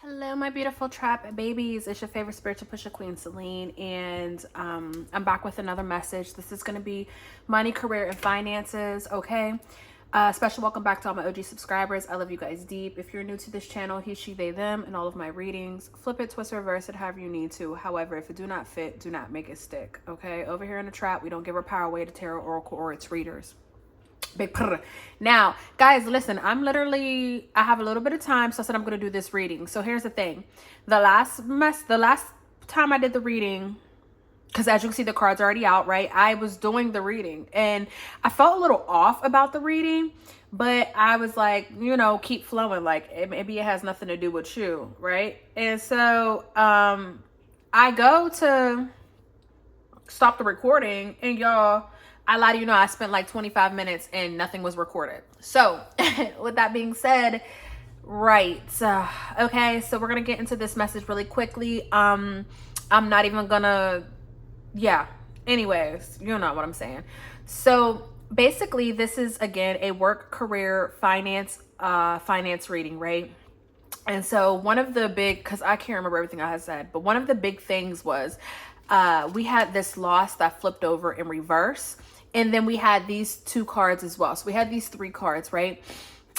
Hello, my beautiful trap babies. It's your favorite spiritual pusher queen, Celine, and I'm back with another message. This is going to be money, career, and finances. Okay. Special welcome back to all my OG subscribers. I love you guys deep. If you're new to this channel, he, she, they, them, and all of my readings, flip it, twist, reverse it, however you need to. However, if it do not fit, do not make it stick. Okay. Over here in the trap, we don't give our power away to tarot, oracle, or its readers. Big prr. Now, guys, listen, I have a little bit of time, so I said I'm going to do this reading. So here's the thing. The last time I did the reading, because as you can see, the card's already out, right? I was doing the reading and I felt a little off about the reading, but I was like, keep flowing. Like maybe it has nothing to do with you, right? And so I go to stop the recording and y'all, I lie to you, I spent like 25 minutes and nothing was recorded. So with that being said, right. Okay. So we're going to get into this message really quickly. I'm not even gonna, anyways, you know what I'm saying. So basically this is again, a work, career, finance reading, right? And so one of the big, cause I can't remember everything I had said, but one of the big things was, we had this loss that flipped over in reverse. And then we had these two cards as well. So we had these three cards, right?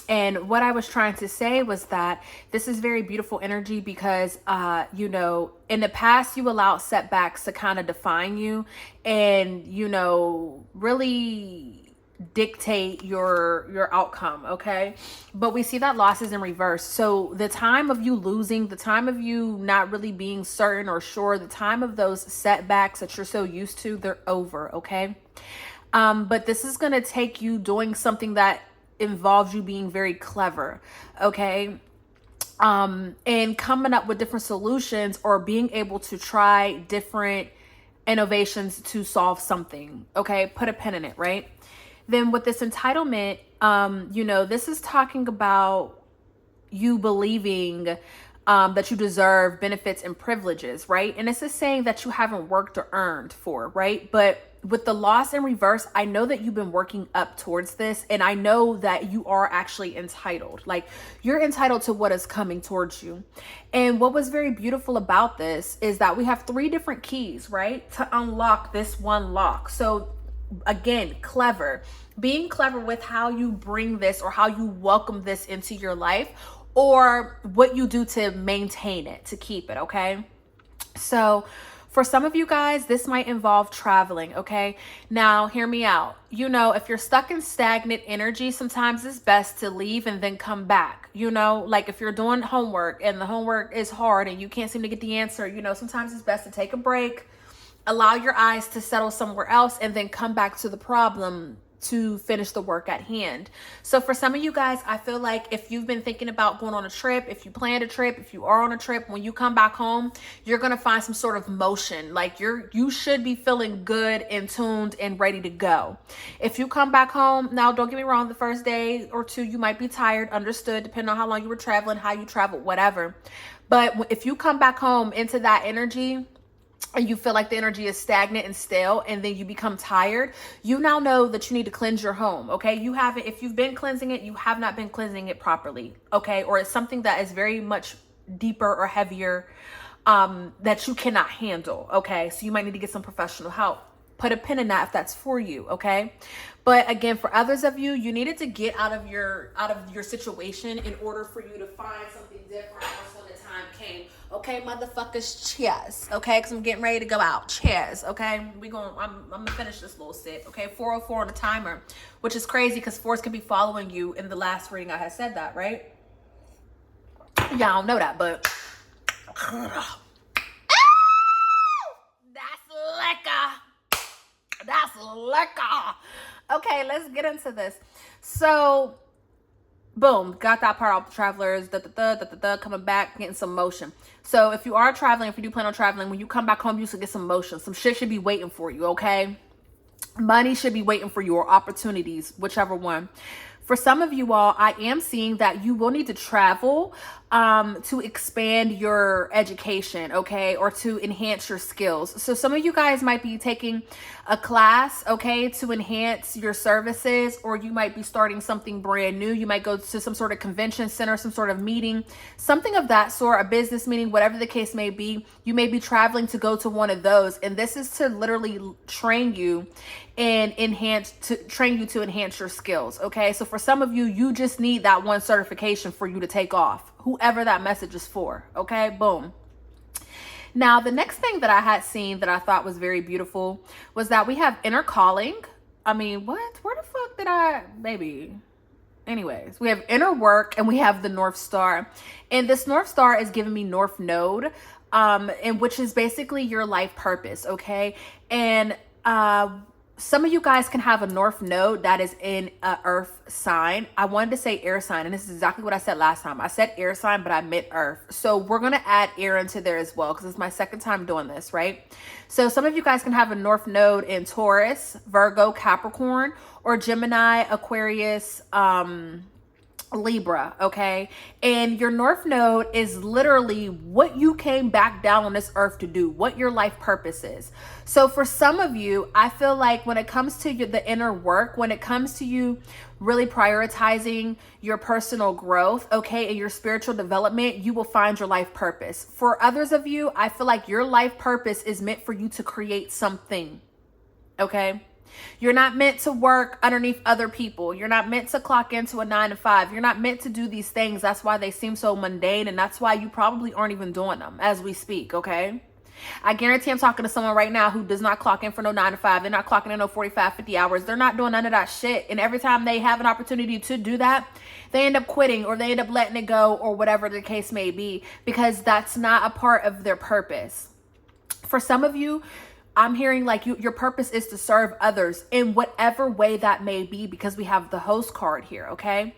And what I was trying to say was that this is very beautiful energy because, in the past, you allowed setbacks to kind of define you and, really dictate your outcome. Okay. But we see that losses in reverse. So the time of you losing, the time of you not really being certain or sure, the time of those setbacks that you're so used to, they're over. Okay. But this is going to take you doing something that involves you being very clever. Okay. And coming up with different solutions or being able to try different innovations to solve something. Okay. Put a pin in it, right? Then with this entitlement, this is talking about you believing that you deserve benefits and privileges, right? And this is saying that you haven't worked or earned for, right? But with the loss in reverse, I know that you've been working up towards this, and I know that you are actually entitled. Like you're entitled to what is coming towards you. And what was very beautiful about this is that we have three different keys, right? To unlock this one lock. So again, being clever with how you bring this or how you welcome this into your life or what you do to maintain it, to keep it. Okay. So for some of you guys, this might involve traveling. Okay. Now hear me out. If you're stuck in stagnant energy, sometimes it's best to leave and then come back. Like if you're doing homework and the homework is hard and you can't seem to get the answer, sometimes it's best to take a break, allow your eyes to settle somewhere else, and then come back to the problem to finish the work at hand. So for some of you guys, I feel like if you've been thinking about going on a trip, if you planned a trip, if you are on a trip, when you come back home, you're going to find some sort of motion. Like you should be feeling good and tuned and ready to go. If you come back home, now don't get me wrong, the first day or two, you might be tired, understood, depending on how long you were traveling, how you traveled, whatever. But if you come back home into that energy, and you feel like the energy is stagnant and stale, and then you become tired, you now know that you need to cleanse your home. Okay. If you've been cleansing it, you have not been cleansing it properly. Okay. Or it's something that is very much deeper or heavier, that you cannot handle. Okay. So you might need to get some professional help. Put a pin in that if that's for you. Okay. But again, for others of you, you needed to get out of your situation in order for you to find something different when the time came. Okay, motherfuckers, cheers. Okay, because I'm getting ready to go out. Cheers. Okay, I'm gonna finish this little sit. Okay, 4:04 on the timer, which is crazy because force could be following you. In the last reading, I had said that, right? Yeah, I don't know that, but that's liquor. Okay, let's get into this. So, boom, got that part off. The travelers, coming back, getting some motion. So if you are traveling, if you do plan on traveling, when you come back home, you should get some motion. Some shit should be waiting for you, okay? Money should be waiting for you, or opportunities, whichever one. For some of you all, I am seeing that you will need to travel to expand your education, okay, or to enhance your skills. So some of you guys might be taking a class, okay, to enhance your services, or you might be starting something brand new. You might go to some sort of convention center, some sort of meeting, something of that sort, a business meeting, whatever the case may be. You may be traveling to go to one of those, and this is to literally train you and train you to enhance your skills, okay? So for some of you, you just need that one certification for you to take off, whoever that message is for, okay? Boom. Now, the next thing that I had seen that I thought was very beautiful was that we have inner calling. I mean, what? Where the fuck did baby? Anyways, we have inner work and we have the North Star. And this North Star is giving me North Node, and which is basically your life purpose, okay? And some of you guys can have a North Node that is in a Earth sign. I wanted to say air sign, and this is exactly what I said last time. I said air sign, but I meant Earth. So we're going to add air into there as well, because it's my second time doing this, right? So some of you guys can have a North Node in Taurus, Virgo, Capricorn, or Gemini, Aquarius, Libra, okay? And your North Node is literally what you came back down on this earth to do, what your life purpose is. So for some of you, I feel like when it comes to the inner work, when it comes to you really prioritizing your personal growth, okay, and your spiritual development, you will find your life purpose. For others of you, I feel like your life purpose is meant for you to create something, okay? You're not meant to work underneath other people. You're not meant to clock into a 9 to 5. You're not meant to do these things. That's why they seem so mundane, and that's why you probably aren't even doing them as we speak, okay? I guarantee I'm talking to someone right now who does not clock in for no 9 to 5. They're not clocking in no 45, 50 hours. They're not doing none of that shit. And every time they have an opportunity to do that, they end up quitting, or they end up letting it go, or whatever the case may be, because that's not a part of their purpose. For some of you, I'm hearing like your purpose is to serve others in whatever way that may be, because we have the host card here, okay?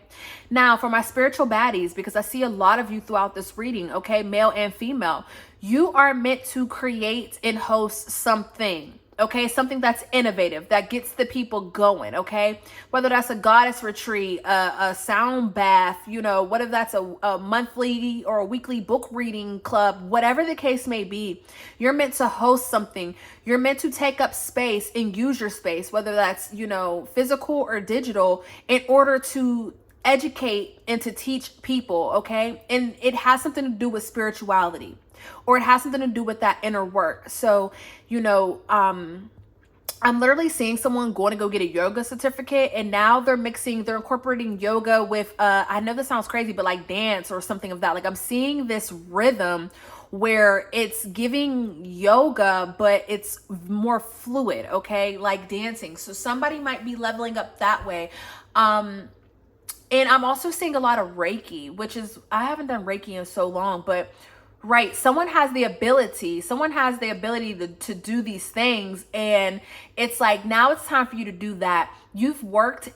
Now, for my spiritual baddies, because I see a lot of you throughout this reading, okay, male and female, you are meant to create and host something, okay? Something that's innovative, that gets the people going, okay? Whether that's a goddess retreat, a sound bath, you know, whether that's a monthly or a weekly book reading club, whatever the case may be, you're meant to host something. You're meant to take up space and use your space, whether that's, you know, physical or digital, in order to educate and to teach people, okay? And it has something to do with spirituality, or it has something to do with that inner work. So, you know, I'm literally seeing someone going to go get a yoga certificate, and now they're incorporating yoga with, I know this sounds crazy, but like dance or something of that. Like I'm seeing this rhythm where it's giving yoga, but it's more fluid, okay? Like dancing. So somebody might be leveling up that way. And I'm also seeing a lot of Reiki, which is, I haven't done Reiki in so long, but right, someone has the ability to do these things, and it's like, now it's time for you to do that. You've worked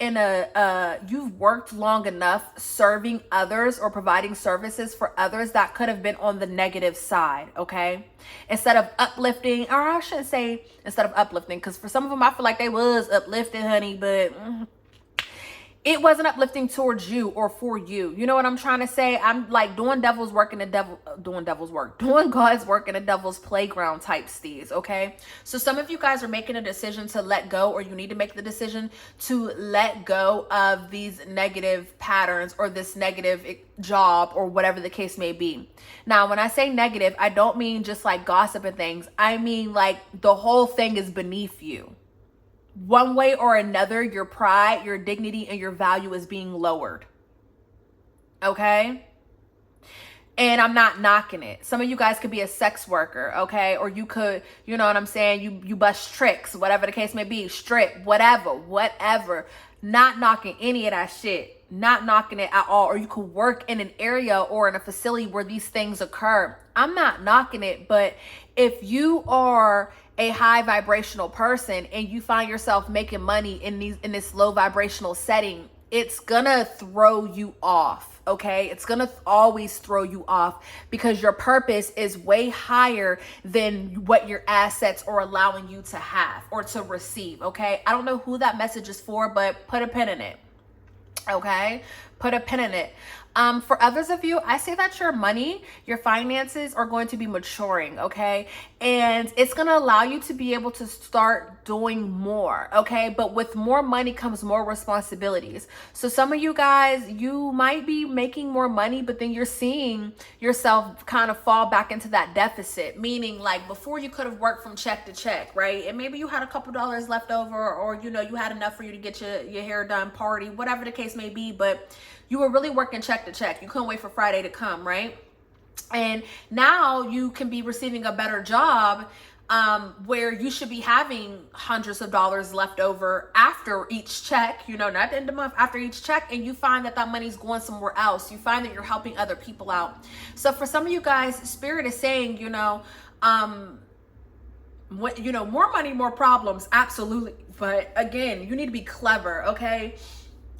long enough serving others or providing services for others that could have been on the negative side, okay? Instead of uplifting, or I shouldn't say instead of uplifting, because for some of them, I feel like they was uplifting, honey, but it wasn't uplifting towards you or for you. You know what I'm trying to say? I'm like doing God's work in the devil's playground type steez, okay? So some of you guys are making a decision to let go, or you need to make the decision to let go of these negative patterns or this negative job or whatever the case may be. Now, when I say negative, I don't mean just like gossip and things. I mean like the whole thing is beneath you. One way or another, your pride, your dignity, and your value is being lowered. Okay? And I'm not knocking it. Some of you guys could be a sex worker, okay? Or you could, you know what I'm saying? You bust tricks, whatever the case may be, strip, whatever. Not knocking any of that shit. Not knocking it at all. Or you could work in an area or in a facility where these things occur. I'm not knocking it, but if you are a high vibrational person and you find yourself making money in this low vibrational setting, it's gonna throw you off, okay? It's gonna always throw you off, because your purpose is way higher than what your assets are allowing you to have or to receive, okay? I don't know who that message is for, but put a pin in it. Okay, put a pin in it. For others of you, I say that your money, your finances are going to be maturing, okay? And it's going to allow you to be able to start doing more, okay? But with more money comes more responsibilities. So some of you guys, you might be making more money, but then you're seeing yourself kind of fall back into that deficit, meaning like before you could have worked from check to check, right? And maybe you had a couple dollars left over, or you know, you had enough for you to get your hair done, party, whatever the case may be, but you were really working check to check. You couldn't wait for Friday to come, right? And now you can be receiving a better job where you should be having hundreds of dollars left over after each check, you know, not at the end of the month, after each check, and you find that that money's going somewhere else. You find that you're helping other people out. So for some of you guys, Spirit is saying, you know, more money, more problems, absolutely. But again, you need to be clever, okay?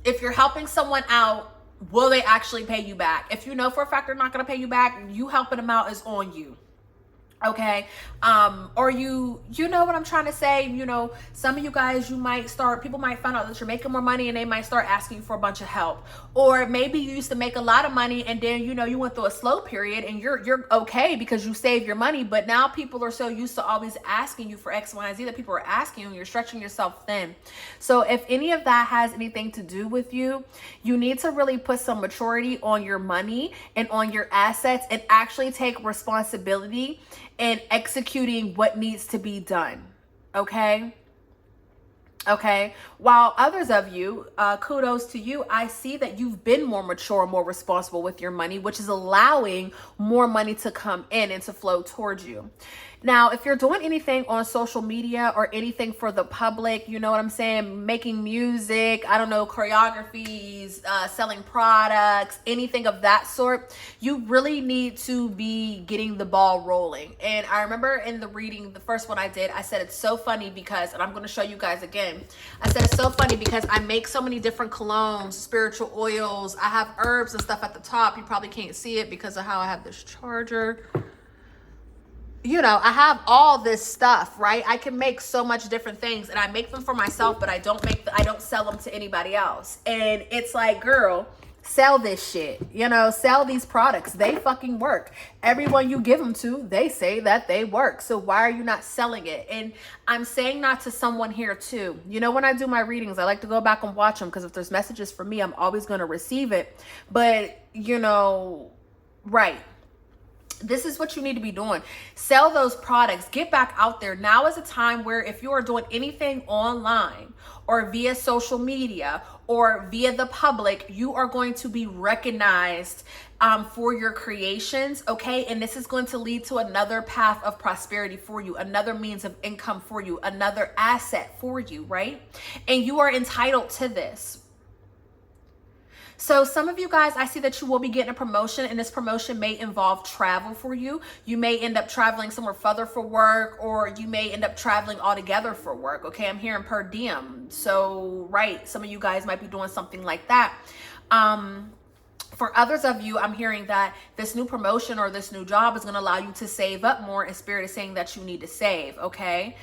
If you're helping someone out, will they actually pay you back? If you know for a fact they're not going to pay you back, you helping them out is on you. Okay. Or you know what I'm trying to say? You know, some of you guys, people might find out that you're making more money and they might start asking you for a bunch of help. Or maybe you used to make a lot of money and then, you know, you went through a slow period and you're okay because you saved your money. But now people are so used to always asking you for X, Y, and Z that people are asking you and you're stretching yourself thin. So if any of that has anything to do with you, you need to really put some maturity on your money and on your assets and actually take responsibility and executing what needs to be done. Okay. While others of you, kudos to you, I see that you've been more mature, more responsible with your money, which is allowing more money to come in and to flow towards you. Now, if you're doing anything on social media or anything for the public, you know what I'm saying? Making music, I don't know, choreographies, selling products, anything of that sort, you really need to be getting the ball rolling. And I remember in the reading, the first one I did, I said, it's so funny because, and I'm going to show you guys again. I said, it's so funny because I make so many different colognes, spiritual oils. I have herbs and stuff at the top. You probably can't see it because of how I have this charger. You know, I have all this stuff, right? I can make so much different things and I make them for myself, but I don't sell them to anybody else. And it's like, girl, sell this shit, you know, sell these products. They fucking work. Everyone you give them to, they say that they work. So why are you not selling it? And I'm saying that to someone here too. You know, when I do my readings, I like to go back and watch them because if there's messages for me, I'm always going to receive it. But, you know, right. This is what you need to be doing. Sell those products. Get back out there. Now is a time where if you are doing anything online or via social media or via the public, you are going to be recognized for your creations, okay? And this is going to lead to another path of prosperity for you, another means of income for you, another asset for you, right? And you are entitled to this. So some of you guys, I see that you will be getting a promotion, and this promotion may involve travel for you. You may end up traveling somewhere further for work, or you may end up traveling altogether for work. Okay, I'm hearing per diem. So, right, some of you guys might be doing something like that. For others of you, I'm hearing that this new promotion or this new job is going to allow you to save up more, and Spirit is saying that you need to save, okay?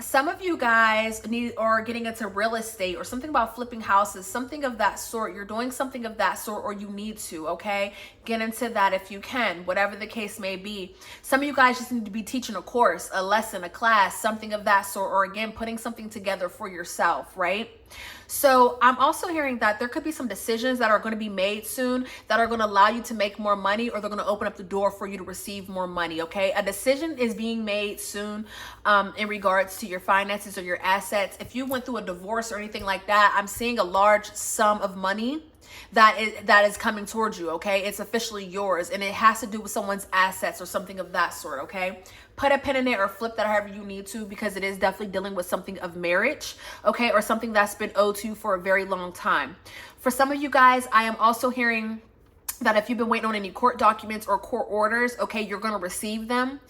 Some of you guys are getting into real estate or something about flipping houses, something of that sort. You're doing something of that sort, or you need to, okay? Get into that if you can, whatever the case may be. Some of you guys just need to be teaching a course, a lesson, a class, something of that sort, or again, putting something together for yourself, right? So I'm also hearing that there could be some decisions that are going to be made soon that are going to allow you to make more money, or they're going to open up the door for you to receive more money, okay? A decision is being made soon in regards to your finances or your assets. If you went through a divorce or anything like that, I'm seeing a large sum of money that is coming towards you, okay? It's officially yours, and it has to do with someone's assets or something of that sort, okay? Put a pin in it or flip that however you need to, because it is definitely dealing with something of marriage, okay? Or something that's been owed to you for a very long time. For some of you guys, I am also hearing that if you've been waiting on any court documents or court orders, okay, you're going to receive them.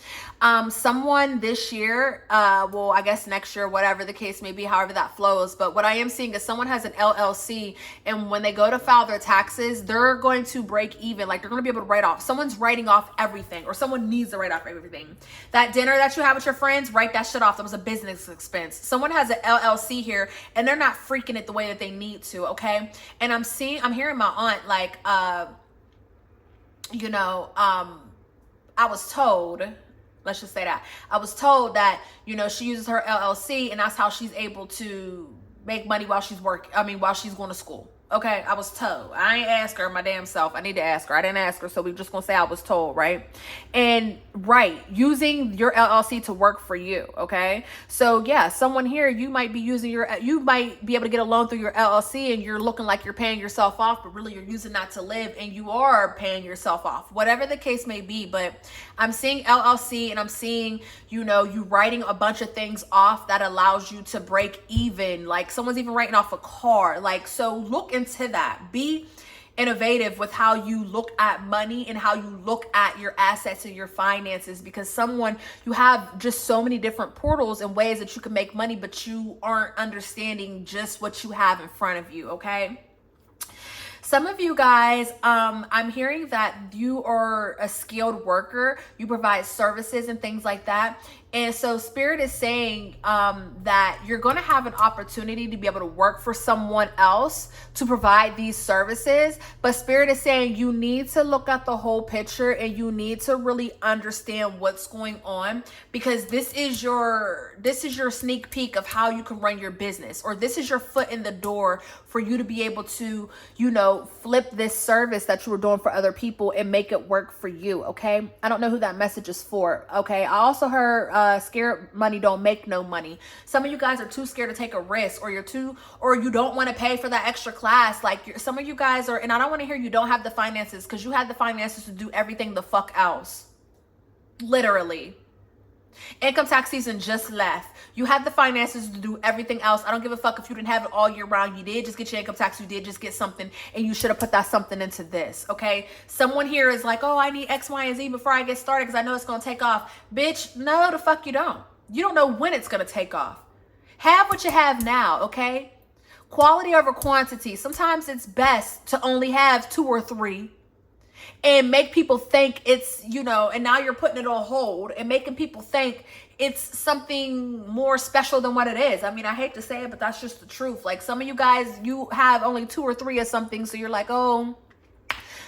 Someone this year, well, I guess next year, whatever the case may be, however that flows. But what I am seeing is someone has an LLC, and when they go to file their taxes, they're going to break even. Like, they're going to be able to write off. Someone's writing off everything, or someone needs to write off everything. That dinner that you have with your friends, write that shit off. That was a business expense. Someone has an LLC here, and they're not freaking it the way that they need to, okay? And I'm hearing my aunt, like, I was told, let's just say that, I was told that, she uses her LLC, and that's how she's able to make money while she's while she's going to school. Okay, I was told. I ain't asked her my damn self. I need to ask her. I didn't ask her, so we're just gonna say I was told, right? And using your LLC to work for you, okay? So yeah, someone here, you might be able to get a loan through your LLC, and you're looking like you're paying yourself off, but really you're using that to live, and you are paying yourself off, whatever the case may be. But I'm seeing LLC, and I'm seeing, you writing a bunch of things off that allows you to break even. Like, someone's even writing off a car. Like, so look into that. Be innovative with how you look at money and how you look at your assets and your finances, because you have just so many different portals and ways that you can make money, but you aren't understanding just what you have in front of you, okay? Some of you guys, I'm hearing that you are a skilled worker. You provide services and things like that. And so Spirit is saying that you're going to have an opportunity to be able to work for someone else to provide these services. But Spirit is saying you need to look at the whole picture, and you need to really understand what's going on, because this is your sneak peek of how you can run your business, or this is your foot in the door for you to be able to, flip this service that you were doing for other people and make it work for you. Okay. I don't know who that message is for. Okay. I also heard, scared money don't make no money. Some of you guys are too scared to take a risk, or you don't want to pay for that extra class. Like, some of you guys are, and I don't want to hear you don't have the finances, because you have the finances to do everything the fuck else. Literally. Income tax season just left. You had the finances to do everything else. I don't give a fuck if you didn't have it all year round. You did just get your income tax. You did just get something, and you should have put that something into this, okay? Someone here is like, oh, I need X, Y, and Z before I get started because I know it's going to take off. Bitch, no, the fuck you don't. You don't know when it's going to take off. Have what you have now, okay? Quality over quantity. Sometimes it's best to only have 2 or 3 and make people think it's, and now you're putting it on hold and making people think it's something more special than what it is. I mean, I hate to say it, but that's just the truth. Like, some of you guys, you have only 2 or 3 of something, so you're like, oh,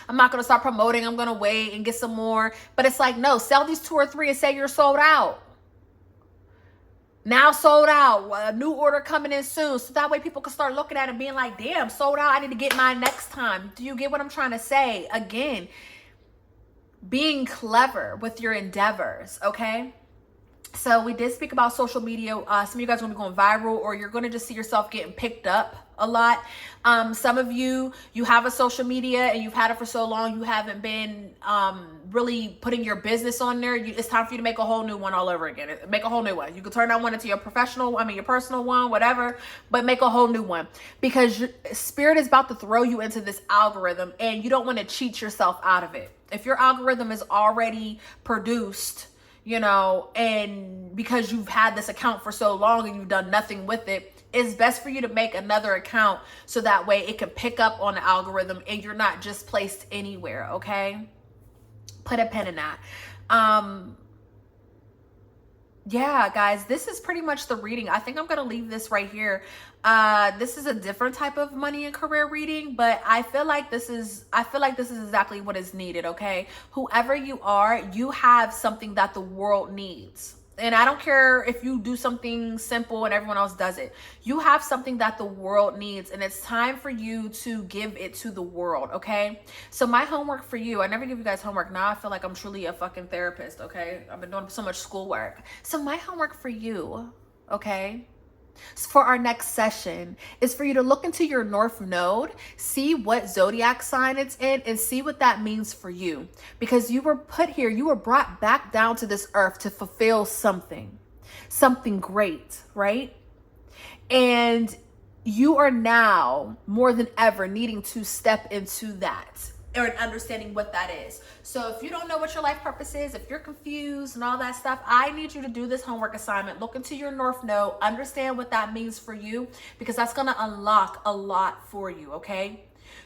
I'm not going to start promoting. I'm going to wait and get some more. But it's like, no, sell these 2 or 3 and say you're sold out. Now sold out. A new order coming in soon. So that way people can start looking at it and being like, damn, sold out. I need to get mine next time. Do you get what I'm trying to say? Again, being clever with your endeavors, okay? So we did speak about social media. Some of you guys are going to be going viral, or you're going to just see yourself getting picked up a lot. Some of you have a social media and you've had it for so long, you haven't been really putting your business on there. It's time for you to make a whole new one all over again. Make a whole new one. You can turn that one into your your personal one, whatever, but make a whole new one, because Spirit is about to throw you into this algorithm, and you don't want to cheat yourself out of it. If your algorithm is already produced, and because you've had this account for so long and you've done nothing with it, it's best for you to make another account so that way it can pick up on the algorithm and you're not just placed anywhere, okay? Put a pin in that. Yeah, guys, this is pretty much the reading. I think I'm going to leave this right here. This is a different type of money and career reading, but I feel like this is exactly what is needed, okay? Whoever you are, you have something that the world needs. And I don't care if you do something simple and everyone else does it. You have something that the world needs, and it's time for you to give it to the world, okay? So my homework for you, I never give you guys homework. Now I feel like I'm truly a fucking therapist, okay? I've been doing so much schoolwork. So my homework for you, okay, for our next session is for you to look into your North Node, see what zodiac sign it's in, and see what that means for you. Because you were put here, you were brought back down to this earth to fulfill something great, right? And you are now more than ever needing to step into that or understanding what that is. So if you don't know what your life purpose is, if you're confused and all that stuff, I need you to do this homework assignment. Look into your North Node, understand what that means for you, because that's going to unlock a lot for you, okay?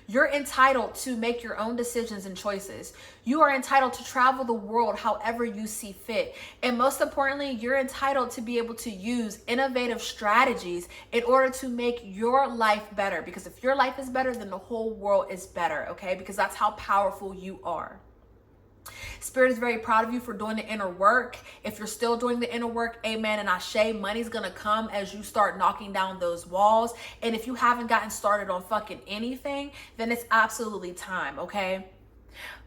You're entitled to make your own decisions and choices. You are entitled to travel the world however you see fit. And most importantly, you're entitled to be able to use innovative strategies in order to make your life better. Because if your life is better, then the whole world is better, okay? Because that's how powerful you are. Spirit is very proud of you for doing the inner work. If you're still doing the inner work, amen and ashe, money's gonna come as you start knocking down those walls. And if you haven't gotten started on fucking anything, then it's absolutely time, okay?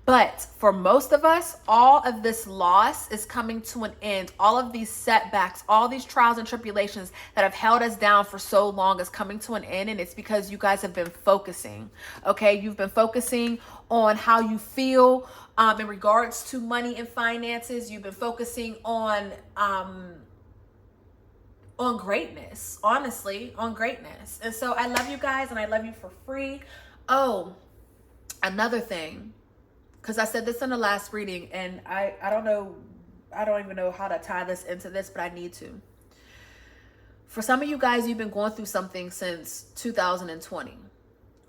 But for most of us, all of this loss is coming to an end. All of these setbacks, all these trials and tribulations that have held us down for so long is coming to an end. And it's because you guys have been focusing, okay? You've been focusing on how you feel in regards to money and finances. You've been focusing on greatness, honestly, on greatness. And so I love you guys, and I love you for free. Oh, another thing. Because I said this in the last reading, and I don't even know how to tie this into this, but I need to. For some of you guys, you've been going through something since 2020,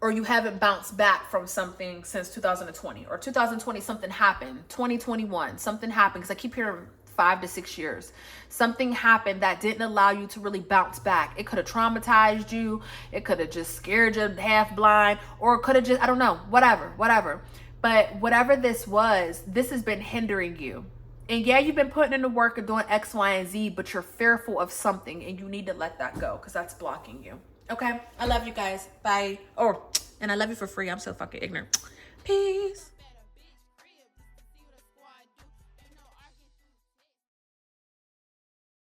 or you haven't bounced back from something since 2020, or 2020, something happened, 2021, something happened, because I keep hearing 5 to 6 years. Something happened that didn't allow you to really bounce back. It could have traumatized you. It could have just scared you half blind, or it could have just, I don't know, whatever. But whatever this was, this has been hindering you. And yeah, you've been putting in the work of doing X, Y, and Z, but you're fearful of something, and you need to let that go because that's blocking you. Okay? I love you guys. Bye. And I love you for free. I'm so fucking ignorant. Peace.